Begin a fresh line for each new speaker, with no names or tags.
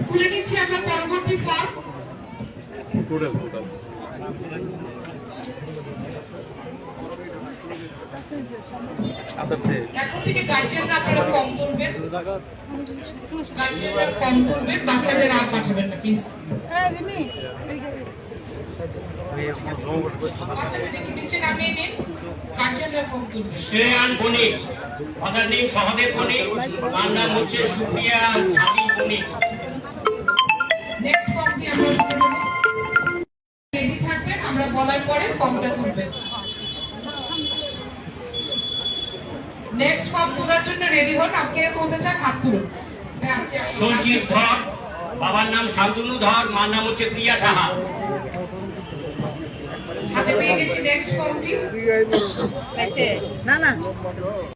তুলে নিচ্ছি আমরা পরবর্তী ফর্ম। এখন থেকে গার্জিয়ানরা আপনারা ফর্ম তুলবেন, গার্জিয়ানরা ফর্ম তুলবেন, বাচ্চাদের আর পাঠাবেন না প্লিজ। বাচ্চাদের একটু নিচে নামিয়ে নিন, গার্জিয়ানরা ফর্ম তুলবেন।
শ্রেয়ান বণিক, ফাদার নেম সহদেব বণিক, তার নাম হচ্ছে সুপ্রিয়া আলী বণিক।
নেক্সট ফর্মটি আমরা রেডি থাকবেন, আমরা বলার পরে ফর্মটা তুলবেন। নেক্সট ফর্ম তোলার জন্য রেডি হন, আপনি তুলতে চান হাত তুলুন।
সঞ্চিত ধর, বাবার নাম শান্তনু ধর, মার নাম হচ্ছে প্রিয়া সাহা।
হাতে পেয়ে গেছি নেক্সট ফর্মটি।
না না